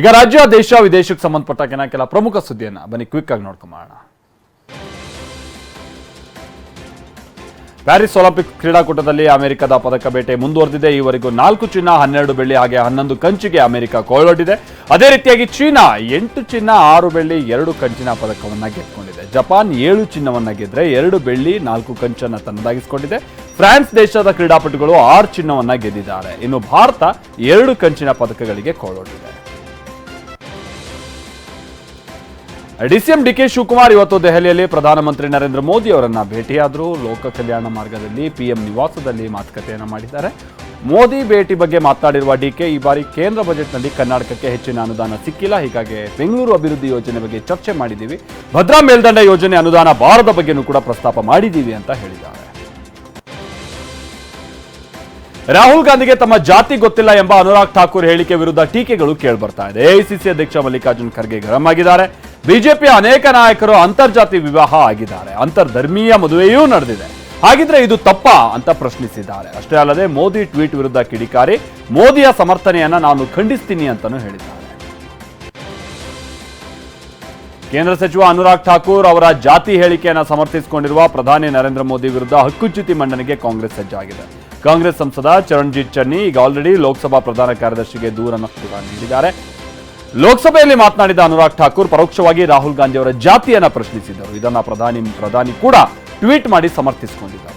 ಈಗ ರಾಜ್ಯ ದೇಶ ವಿದೇಶಕ್ಕೆ ಸಂಬಂಧಪಟ್ಟ ಕೆಲ ಪ್ರಮುಖ ಸುದ್ದಿಯನ್ನ ಬನ್ನಿ ಕ್ವಿಕ್ ಆಗಿ ನೋಡ್ಕೊಂಬೋಣ. ಪ್ಯಾರಿಸ್ ಒಲಿಂಪಿಕ್ ಕ್ರೀಡಾಕೂಟದಲ್ಲಿ ಅಮೆರಿಕದ ಪದಕ ಬೇಟೆ ಮುಂದುವರೆದಿದೆ. ಈವರೆಗೂ 4 ಚಿನ್ನ, 12 ಬೆಳ್ಳಿ ಹಾಗೆ 11 ಕಂಚಿಗೆ ಅಮೆರಿಕ ಕೊಳ್ಳೊಡ್ಡಿದೆ. ಅದೇ ರೀತಿಯಾಗಿ ಚೀನಾ 8 ಚಿನ್ನ, 6 ಬೆಳ್ಳಿ, 2 ಕಂಚಿನ ಪದಕವನ್ನ ಗೆದ್ದುಕೊಂಡಿದೆ. ಜಪಾನ್ 7 ಚಿನ್ನವನ್ನ ಗೆದ್ರೆ 2 ಬೆಳ್ಳಿ, 4 ಕಂಚನ್ನ ತನ್ನದಾಗಿಸಿಕೊಂಡಿದೆ. ಫ್ರಾನ್ಸ್ ದೇಶದ ಕ್ರೀಡಾಪಟುಗಳು 6 ಚಿನ್ನವನ್ನ ಗೆದ್ದಿದ್ದಾರೆ. ಇನ್ನು ಭಾರತ 2 ಕಂಚಿನ ಪದಕಗಳಿಗೆ ಕೊಳ್ಳೊಡ್ಡಿದೆ. ಡಿಸಿಎಂ ಡಿಕೆ ಶಿವಕುಮಾರ್ ಇವತ್ತು ದೆಹಲಿಯಲ್ಲಿ ಪ್ರಧಾನಮಂತ್ರಿ ನರೇಂದ್ರ ಮೋದಿ ಅವರನ್ನ ಭೇಟಿಯಾದರು. ಲೋಕ ಕಲ್ಯಾಣ ಮಾರ್ಗದಲ್ಲಿ ಪಿಎಂ ನಿವಾಸದಲ್ಲಿ ಮಾತುಕತೆಯನ್ನು ಮಾಡಿದ್ದಾರೆ. ಮೋದಿ ಭೇಟಿ ಬಗ್ಗೆ ಮಾತನಾಡಿರುವ ಡಿಕೆ, ಈ ಬಾರಿ ಕೇಂದ್ರ ಬಜೆಟ್ನಲ್ಲಿ ಕರ್ನಾಟಕಕ್ಕೆ ಹೆಚ್ಚಿನ ಅನುದಾನ ಸಿಕ್ಕಿಲ್ಲ, ಹೀಗಾಗಿ ಬೆಂಗಳೂರು ಅಭಿವೃದ್ಧಿ ಯೋಜನೆ ಬಗ್ಗೆ ಚರ್ಚೆ ಮಾಡಿದ್ದೀವಿ. ಭದ್ರಾ ಮೇಲ್ದಂಡ ಯೋಜನೆ ಅನುದಾನ ಬಾರದ ಬಗ್ಗೆನೂ ಕೂಡ ಪ್ರಸ್ತಾಪ ಮಾಡಿದ್ದೀವಿ ಅಂತ ಹೇಳಿದ್ದಾರೆ. ರಾಹುಲ್ ಗಾಂಧಿಗೆ ತಮ್ಮ ಜಾತಿ ಗೊತ್ತಿಲ್ಲ ಎಂಬ ಅನುರಾಗ್ ಠಾಕೂರ್ ಹೇಳಿಕೆ ವಿರುದ್ಧ ಟೀಕೆಗಳು ಕೇಳಿಬರ್ತಾ ಇದೆ. ಎಐಸಿಸಿ ಅಧ್ಯಕ್ಷ ಮಲ್ಲಿಕಾರ್ಜುನ್ ಖರ್ಗೆ ಗರಂ ಆಗಿದ್ದಾರೆ. ಬಿಜೆಪಿಯ ಅನೇಕ ನಾಯಕರು ಅಂತರ್ಜಾತಿ ವಿವಾಹ ಆಗಿದ್ದಾರೆ, ಅಂತರ್ಧರ್ಮೀಯ ಮದುವೆಯೂ ನಡೆದಿದೆ, ಹಾಗಿದ್ರೆ ಇದು ತಪ್ಪಾ ಅಂತ ಪ್ರಶ್ನಿಸಿದ್ದಾರೆ. ಅಷ್ಟೇ ಅಲ್ಲದೆ ಮೋದಿ ಟ್ವೀಟ್ ವಿರುದ್ಧ ಕಿಡಿಕಾರಿ ಮೋದಿಯ ಸಮರ್ಥನೆಯನ್ನ ನಾನು ಖಂಡಿಸ್ತೀನಿ ಅಂತಾನೂ ಹೇಳಿದ್ದಾರೆ. ಕೇಂದ್ರ ಸಚಿವ ಅನುರಾಗ್ ಠಾಕೂರ್ ಅವರ ಜಾತಿ ಹೇಳಿಕೆಯನ್ನು ಸಮರ್ಥಿಸಿಕೊಂಡಿರುವ ಪ್ರಧಾನಿ ನರೇಂದ್ರ ಮೋದಿ ವಿರುದ್ಧ ಹಕ್ಕುಚ್ಯುತಿ ಮಂಡನೆಗೆ ಕಾಂಗ್ರೆಸ್ ಸಜ್ಜಾಗಿದೆ. ಕಾಂಗ್ರೆಸ್ ಸಂಸದ ಚರಣ್ಜಿತ್ ಚನ್ನಿ ಈಗ ಆಲ್ರೆಡಿ ಲೋಕಸಭಾ ಪ್ರಧಾನ ಕಾರ್ಯದರ್ಶಿಗೆ ದೂರನ್ನು ಕೂಡ ನೀಡಿದ್ದಾರೆ. ಲೋಕಸಭೆಯಲ್ಲಿ ಮಾತನಾಡಿದ ಅನುರಾಗ್ ಠಾಕೂರ್ ಪರೋಕ್ಷವಾಗಿ ರಾಹುಲ್ ಗಾಂಧಿ ಅವರ ಜಾತಿಯನ್ನ ಪ್ರಶ್ನಿಸಿದರು. ಇದನ್ನ ಪ್ರಧಾನಿ ಕೂಡ ಟ್ವೀಟ್ ಮಾಡಿ ಸಮರ್ಥಿಸಿಕೊಂಡಿದ್ದಾರೆ.